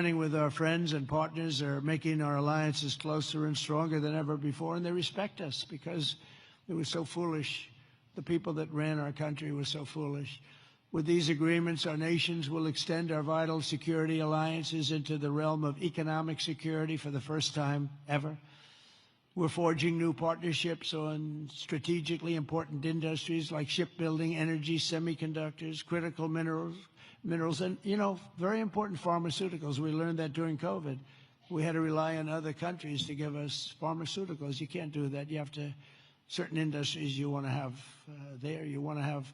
With our friends and partners are making our alliances closer and stronger than ever before, and they respect us because it was so foolish. The people that ran our country were so foolish. With these agreements, our nations will extend our vital security alliances into the realm of economic security for the first time ever. We're forging new partnerships on strategically important industries like shipbuilding, energy, semiconductors, critical minerals, and, very important pharmaceuticals. We learned that during COVID. We had to rely on other countries to give us pharmaceuticals. You can't do that. You have to, certain industries you want to have there. You want to have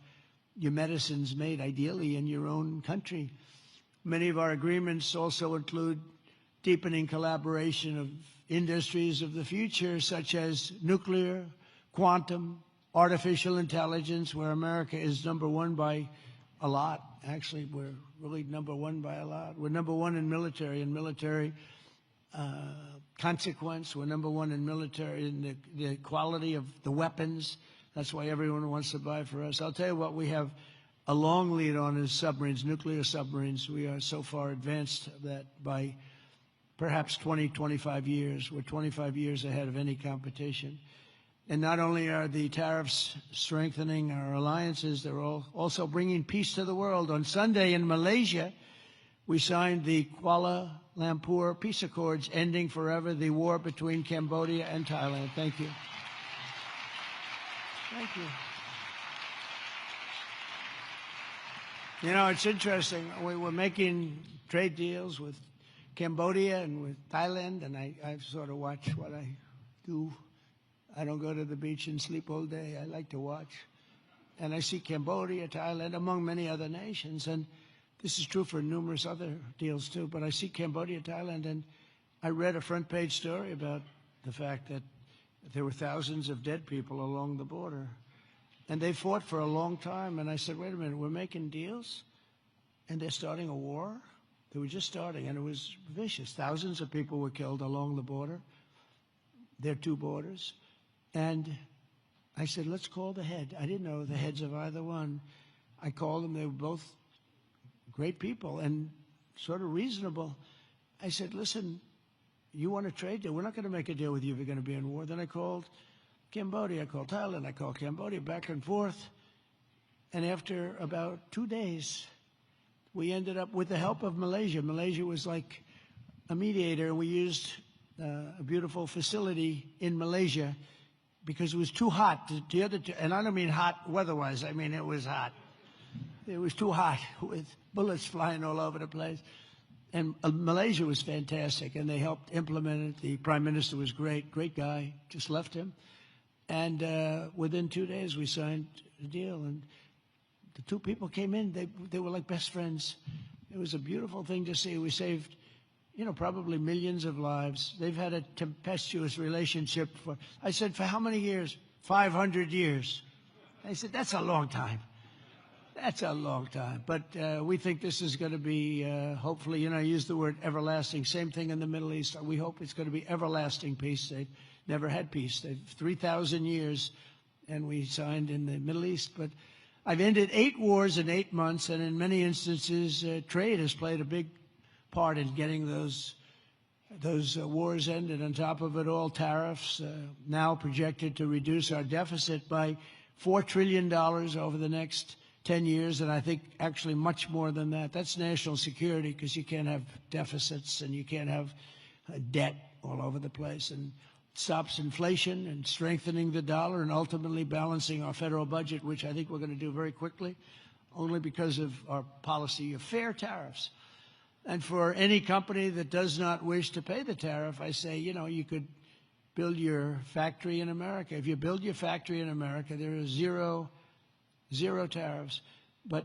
your medicines made ideally in your own country. Many of our agreements also include deepening collaboration of industries of the future, such as nuclear, quantum, artificial intelligence, where America is number one by a lot. Actually, we're really number one by a lot. We're number one in military consequence. We're number one in military, in the quality of the weapons. That's why everyone wants to buy for us. I'll tell you what we have a long lead on is submarines, nuclear submarines. We are so far advanced that by perhaps 20, 25 years. We're 25 years ahead of any competition. And not only are the tariffs strengthening our alliances, they're also bringing peace to the world. On Sunday in Malaysia, we signed the Kuala Lumpur Peace Accords, ending forever the war between Cambodia and Thailand. Thank you. Thank you. It's interesting. We were making trade deals with Cambodia and with Thailand, and I sort of watch what I do. I don't go to the beach and sleep all day. I like to watch. And I see Cambodia, Thailand, among many other nations. And this is true for numerous other deals, too. But I see Cambodia, Thailand, and I read a front-page story about the fact that there were thousands of dead people along the border. And they fought for a long time. And I said, wait a minute, we're making deals? And they're starting a war? They were just starting, and it was vicious. Thousands of people were killed along the border. There are two borders. And I said, let's call the head. I didn't know the heads of either one. I called them. They were both great people and sort of reasonable. I said, listen, you want a trade deal? We're not going to make a deal with you if you're going to be in war. Then I called Cambodia. I called Thailand. I called Cambodia, back and forth. And after about 2 days, we ended up with the help of Malaysia. Malaysia was like a mediator. We used a beautiful facility in Malaysia because it was too hot. The other two, and I don't mean hot weather-wise. I mean it was hot. It was too hot with bullets flying all over the place. And Malaysia was fantastic, and they helped implement it. The prime minister was great guy. Just left him. And within 2 days, we signed a deal. And the two people came in. They were like best friends. It was a beautiful thing to see. We saved probably millions of lives. They've had a tempestuous relationship I said, for how many years? 500 years. They said, that's a long time. That's a long time. But we think this is going to be, hopefully, I use the word everlasting. Same thing in the Middle East. We hope it's going to be everlasting peace. They've never had peace. They've 3,000 years, and we signed in the Middle East. But I've ended 8 wars in 8 months, and in many instances, trade has played a big part in getting those wars ended. On top of it all, tariffs now projected to reduce our deficit by $4 trillion over the next 10 years, and I think actually much more than that. That's national security, because you can't have deficits and you can't have debt all over the place. And it stops inflation and strengthening the dollar and ultimately balancing our federal budget, which I think we're going to do very quickly, only because of our policy of fair tariffs. And for any company that does not wish to pay the tariff, I say, you could build your factory in America. If you build your factory in America, there are zero tariffs. But,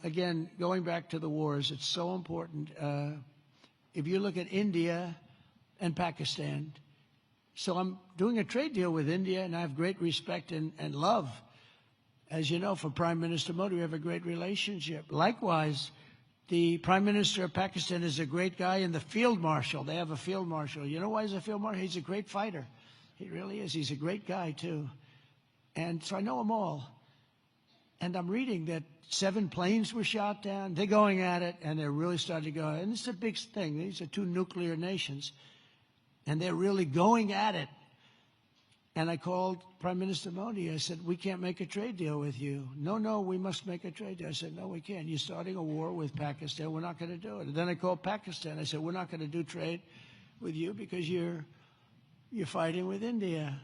again, going back to the wars, it's so important. If you look at India and Pakistan, so I'm doing a trade deal with India, and I have great respect and love. As you know, for Prime Minister Modi, we have a great relationship. Likewise, the Prime Minister of Pakistan is a great guy, and the Field Marshal, they have a Field Marshal. You know why he's a Field Marshal? He's a great fighter. He really is. He's a great guy, too. And so I know them all. And I'm reading that 7 planes were shot down. They're going at it, and they're really starting to go. And it's a big thing. These are 2 nuclear nations, and they're really going at it. And I called Prime Minister Modi. I said, we can't make a trade deal with you. No, we must make a trade deal. I said, no, we can't. You're starting a war with Pakistan. We're not going to do it. And then I called Pakistan. I said, we're not going to do trade with you because you're fighting with India.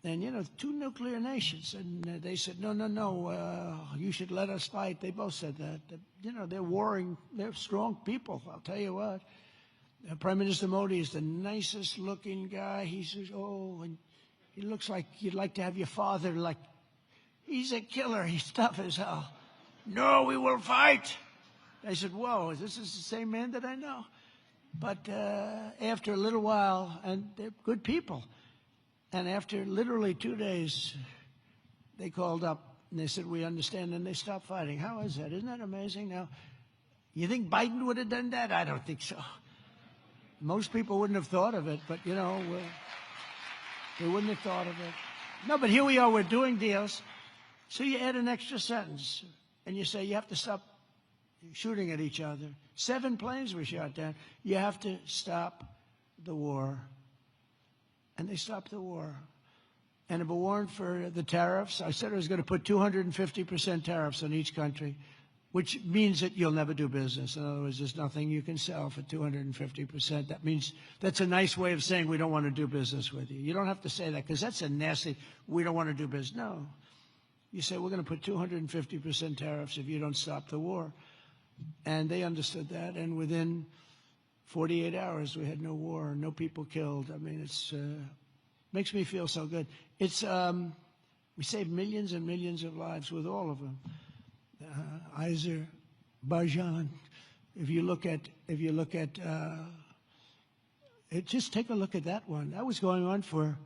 And, 2 nuclear nations. And they said, no, you should let us fight. They both said that. They're warring. They're strong people, I'll tell you what. Prime Minister Modi is the nicest looking guy. He says, and he looks like you'd like to have your father, like, he's a killer. He's tough as hell. No, we will fight. I said, whoa, this is the same man that I know. But after a little while, and they're good people, and after literally 2 days, they called up and they said, we understand, and they stopped fighting. How is that? Isn't that amazing? Now, you think Biden would have done that? I don't think so. Most people wouldn't have thought of it, but, they wouldn't have thought of it. No, but here we are, we're doing deals. So you add an extra sentence, and you say you have to stop shooting at each other. 7 planes were shot down. You have to stop the war. And they stopped the war. And if it weren't for the tariffs, I said I was going to put 250% tariffs on each country, which means that you'll never do business. In other words, there's nothing you can sell for 250%. That means that's a nice way of saying we don't want to do business with you. You don't have to say that because that's a nasty, we don't want to do business. No. You say we're going to put 250% tariffs if you don't stop the war. And they understood that. And within 48 hours, we had no war, no people killed. I mean, it's makes me feel so good. It's we saved millions and millions of lives with all of them. Azerbaijan. If you look at just take a look at that one. That was going on for,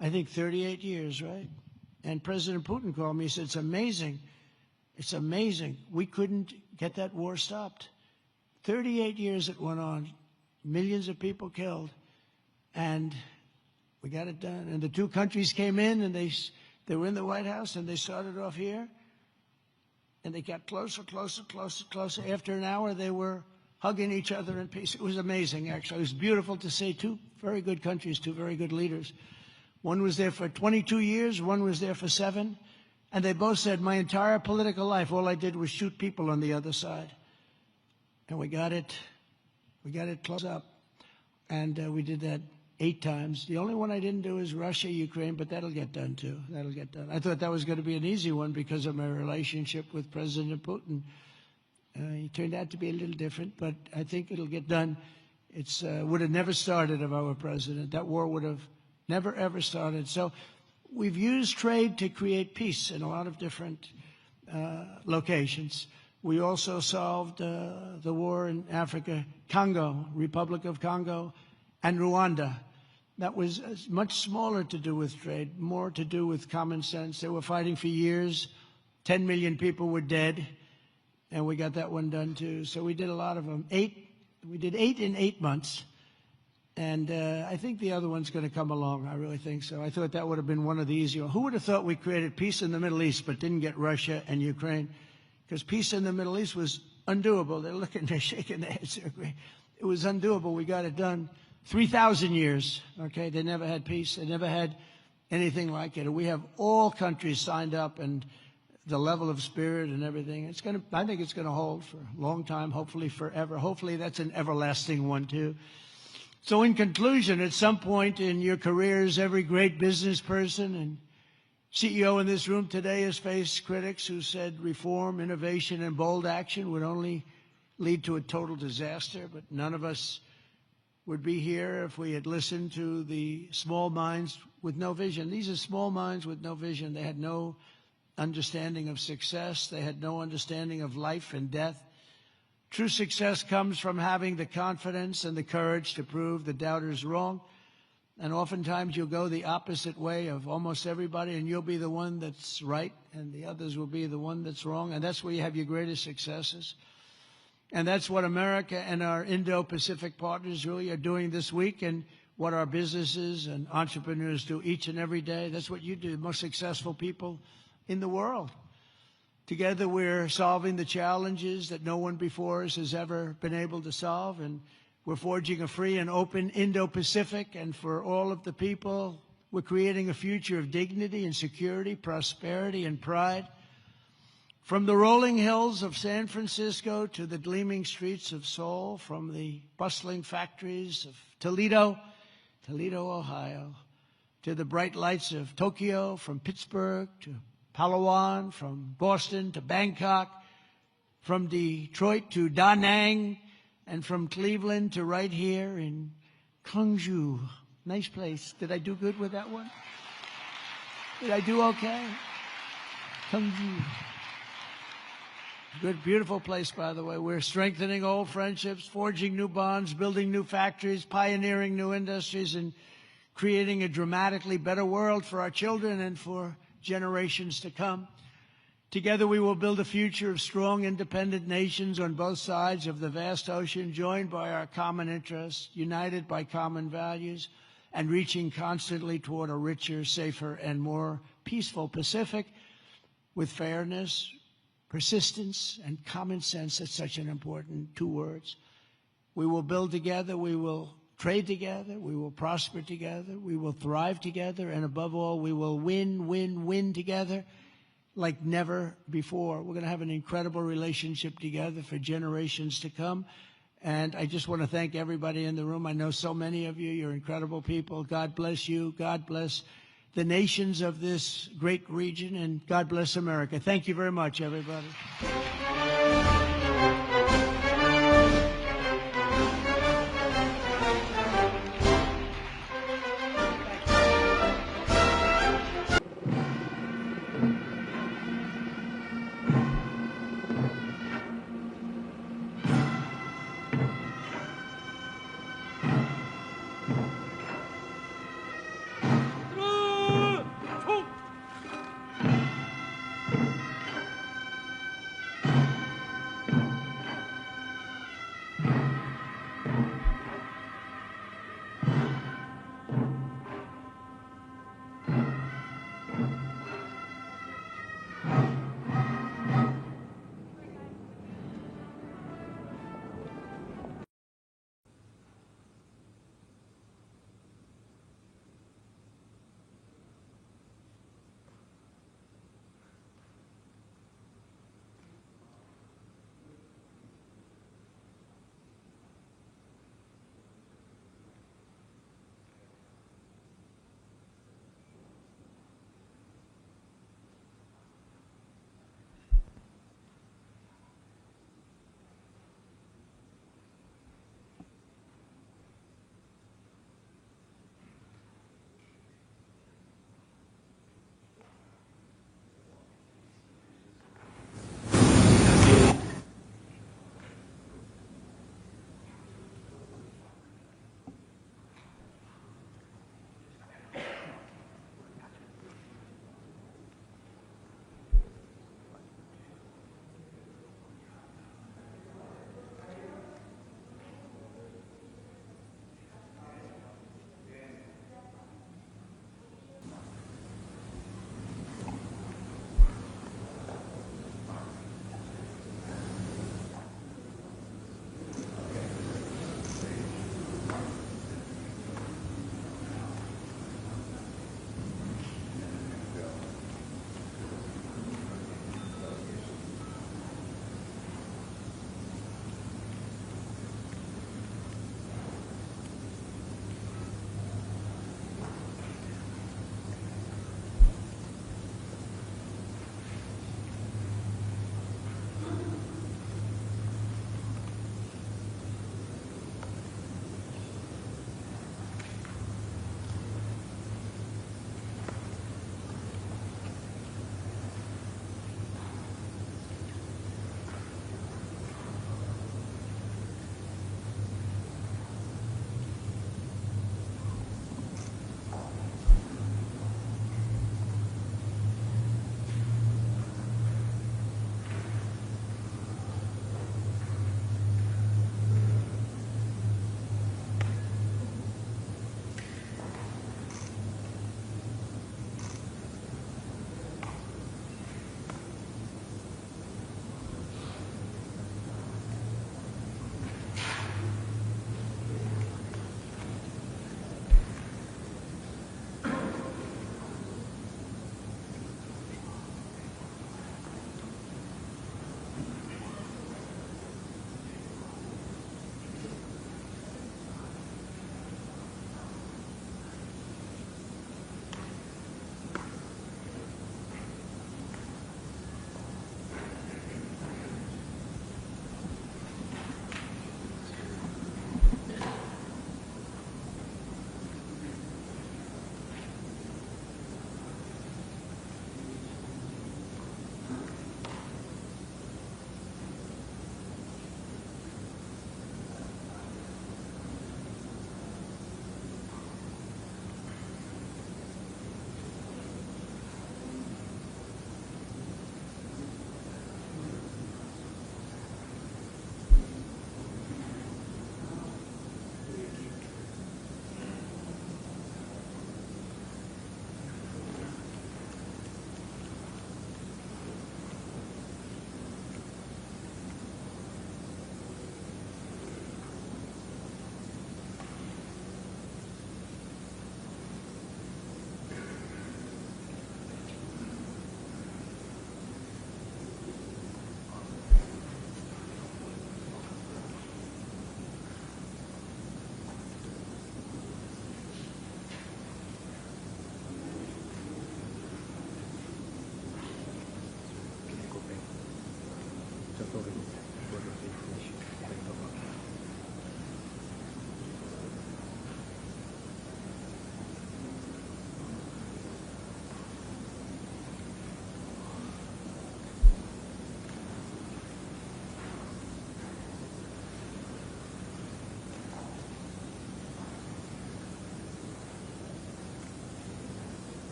I think, 38 years, right? And President Putin called me. He said, "It's amazing. It's amazing. We couldn't get that war stopped. 38 years it went on, millions of people killed, and we got it done. And the 2 countries came in, and they were in the White House, and they started off here." And they got closer, closer, closer, closer. After an hour, they were hugging each other in peace. It was amazing, actually. It was beautiful to see 2 very good countries, 2 very good leaders. One was there for 22 years, one was there for 7. And they both said, my entire political life, all I did was shoot people on the other side. And we got it close up. And we did that 8 times. The only one I didn't do is Russia, Ukraine, but that'll get done too. That'll get done. I thought that was going to be an easy one because of my relationship with President Putin. He turned out to be a little different, but I think it'll get done. It's would have never started if I were president. That war would have never, ever started. So we've used trade to create peace in a lot of different locations. We also solved the war in Africa, Congo, Republic of Congo, and Rwanda. That was much smaller to do with trade, more to do with common sense. They were fighting for years. 10 million people were dead, and we got that one done too. So we did a lot of them. We did 8 in 8 months, and I think the other one's going to come along. I really think so. I thought that would have been one of the easier ones. Who would have thought we created peace in the Middle East but didn't get Russia and Ukraine? Because peace in the Middle East was undoable. They're shaking their heads. It was undoable. We got it done. 3,000 years, okay? They never had peace. They never had anything like it. And we have all countries signed up, and the level of spirit and everything. I think it's going to hold for a long time, hopefully forever. Hopefully that's an everlasting one too. So in conclusion, at some point in your careers, every great business person and CEO in this room today has faced critics who said reform, innovation, and bold action would only lead to a total disaster, but none of us would be here if we had listened to the small minds with no vision. These are small minds with no vision. They had no understanding of success. They had no understanding of life and death. True success comes from having the confidence and the courage to prove the doubters wrong. And oftentimes you'll go the opposite way of almost everybody, and you'll be the one that's right, and the others will be the one that's wrong. And that's where you have your greatest successes. And that's what America and our Indo-Pacific partners really are doing this week, and what our businesses and entrepreneurs do each and every day. That's what you do, the most successful people in the world. Together we're solving the challenges that no one before us has ever been able to solve, and we're forging a free and open Indo-Pacific, and for all of the people, we're creating a future of dignity and security, prosperity and pride. From the rolling hills of San Francisco to the gleaming streets of Seoul, from the bustling factories of Toledo, Ohio, to the bright lights of Tokyo, from Pittsburgh to Palawan, from Boston to Bangkok, from Detroit to Da Nang, and from Cleveland to right here in Gwangju. Nice place. Did I do good with that one? Did I do okay? Gwangju. Good, beautiful place, by the way. We're strengthening old friendships, forging new bonds, building new factories, pioneering new industries, and creating a dramatically better world for our children and for generations to come. Together we will build a future of strong, independent nations on both sides of the vast ocean, joined by our common interests, united by common values, and reaching constantly toward a richer, safer, and more peaceful Pacific with fairness, persistence, and common sense. That's such an important two words. We will build together, we will trade together, we will prosper together, we will thrive together, and above all, we will win together like never before. We're going to have an incredible relationship together for generations to come. And I just want to thank everybody in the room. I know so many of you. You're incredible people. God bless you. God bless the nations of this great region, and God bless America. Thank you very much, everybody.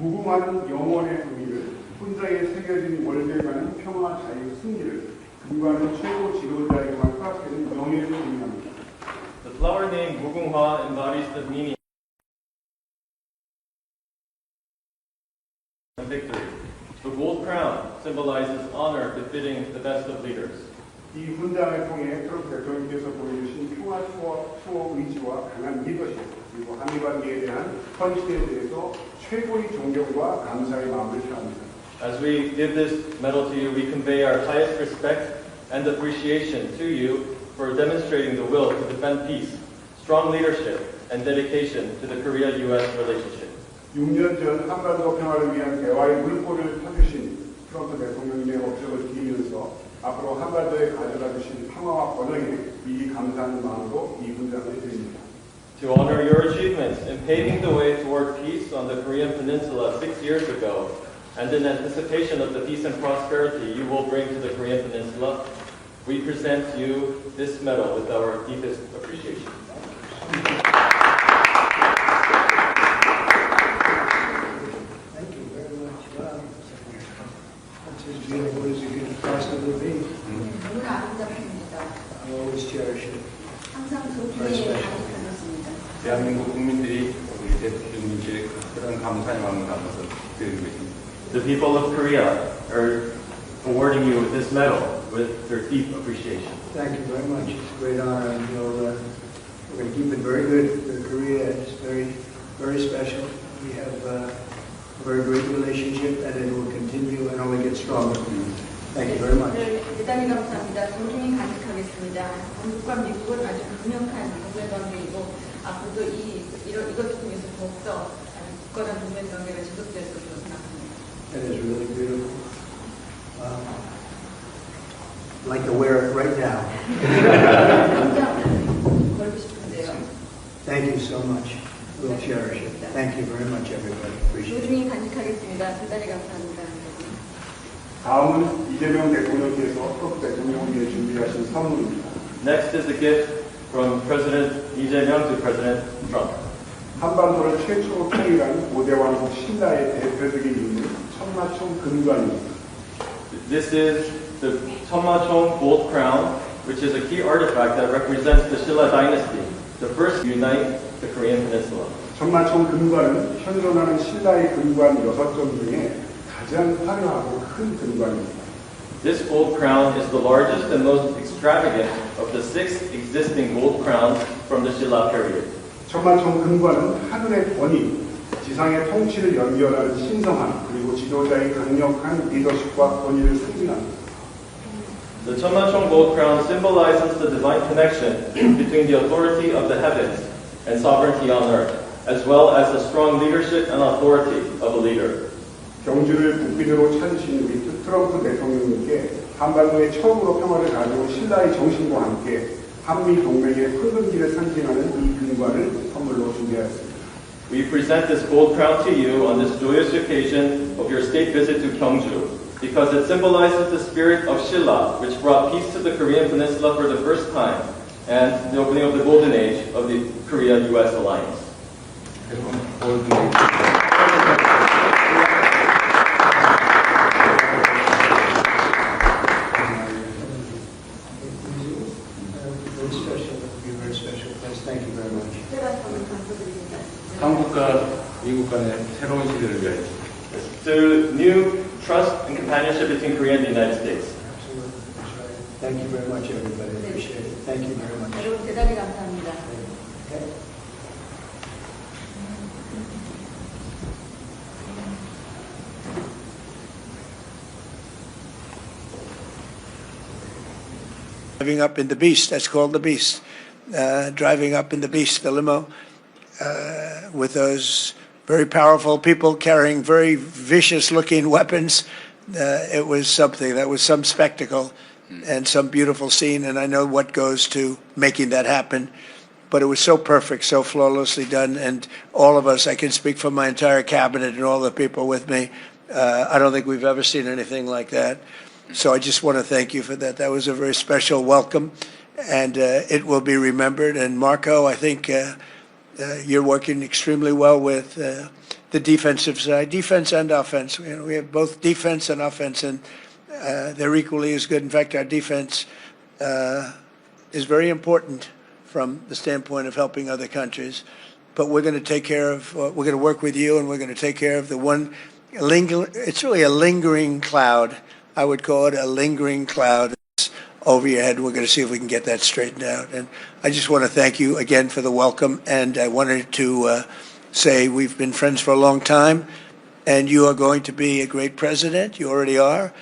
무궁화는 영원의 의미를, 훈장에 새겨진 월대관은 평화, 자유, 승리를, 금관은 최고 지도자에게만 허락되는 명예를 의미합니다. The flower name Mugunghwa embodies the meaning of victory. The gold crown symbolizes honor befitting the best of leaders. 이 훈장을 통해 트럼프 대통령께서 보여주신 평화 수호 의지와 강한 리더십, 그리고 한미 관계에 대한 헌신에 대해서 최고의 존경과 감사의 마음을 표합니다. As we give this medal to you, we convey our highest respect and appreciation to you for demonstrating the will to defend peace, strong leadership, and dedication to the Korea-U.S. relationship. 6년 전 한반도 평화를 위한 대화의 물꼬를 펴주신 트럼프 대통령님의 업적을 기리면서 앞으로 한반도에 가져다 주신 평화와 번영에 미리 감사하는 마음으로 이 훈장을 드립니다. To honor your achievements in paving the way toward peace on the Korean Peninsula 6 years ago, and in anticipation of the peace and prosperity you will bring to the Korean Peninsula, we present you this medal with our deepest appreciation. Thank you very much. Wow. That's as beautiful as it could possibly be. 너무나 아름답습니다. I always cherish it. 항상 소중히 간직하겠습니다. 대한민국 국민들이 우리 대통령님께 그런 감사의 마음을 담아서 드리는 것입니다. The people of Korea are awarding you with this medal with their deep appreciation. Thank you very much. It's a great honor, and we're going to keep it very good. Korea is very, very special. We have a very great relationship, and it will continue and only get stronger. Thank you very much. 대단히 감사합니다. 소중히 간직하겠습니다. 한국과 미국은 아주 강력한 동맹 관계이고 앞으로도 이것을 통해서 더욱더 굳건한 동맹 관계가 지속될 것으로 생각합니다. That is really beautiful. I'd like to wear it right now. 당장 걸고 싶은데요. Thank you so much. We'll cherish it. Thank you very much, everybody. Appreciate it. 소중히 간직하겠습니다. 대단히 감사합니다. 다음은 이재명 대통령께서 트럼프 대통령을 위해 준비하신 선물입니다. Next is a gift from President Lee Jae-myung to President Trump. 한반도를 최초로 통일한 고대 왕국 신라의 대표적인 인물 천마총 금관입니다. This is the Cheonmachong gold crown, which is a key artifact that represents the Silla dynasty, the first to unite the Korean Peninsula. 천마총 금관은 현존하는 신라의 금관 6점 중에 가장 화려하고 큰 금관입니다. This gold crown is the largest and most extravagant of the 6 existing gold crowns from the Silla period. 천마총 금관은 하늘의 권위, 지상의 통치를 연결하는 신성함, 그리고 지도자의 강력한 리더십과 권위를 상징합니다. The Cheonmachong gold crown symbolizes the divine connection between the authority of the heavens and sovereignty on earth, as well as the strong leadership and authority of a leader. 경주를 국비대로 찾으신 우리 트럼프 대통령님께 한반도에 처음으로 평화를 가져온 신라의 정신과 함께 한미 동맹의 황금기를 상징하는 이 금관을 선물로 준비하였습니다. We present this gold crown to you on this joyous occasion of your state visit to Gyeongju, because it symbolizes the spirit of Silla, which brought peace to the Korean Peninsula for the first time, and the opening of the golden age of the Korea-U.S. alliance. Very special place. Thank you very much. 한국과 미국 간의 새로운 시대를 위하여 To new trust and companionship between Korea and the United States. Absolutely. That's right. Thank you very much, everybody. I appreciate it. Thank you very much. 여러분 대단히 감사합니다. Okay. Driving up in the Beast, that's called the Beast. Driving up in the Beast, the limo, with those very powerful people carrying very vicious-looking weapons. It was something. That was some spectacle and some beautiful scene, and I know what goes to making that happen. But it was so perfect, so flawlessly done, and all of us, I can speak for my entire cabinet and all the people with me, I don't think we've ever seen anything like that. So I just want to thank you for that. That was a very special welcome, and it will be remembered. And Marco, I think you're working extremely well with the defensive side, defense and offense. You know, we have both defense and offense, and they're equally as good. In fact, our defense is very important from the standpoint of helping other countries. But we're going to take care of, we're going to work with you, and we're going to take care of the one, it's really a lingering cloud. I would call it a lingering cloud over your head. We're going to see if we can get that straightened out. And I just want to thank you again for the welcome. And I wanted to say we've been friends for a long time, and you are going to be a great president. You already are.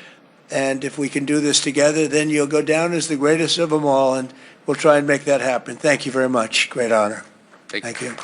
And if we can do this together, then you'll go down as the greatest of them all, and we'll try and make that happen. Thank you very much. Great honor. Thank you.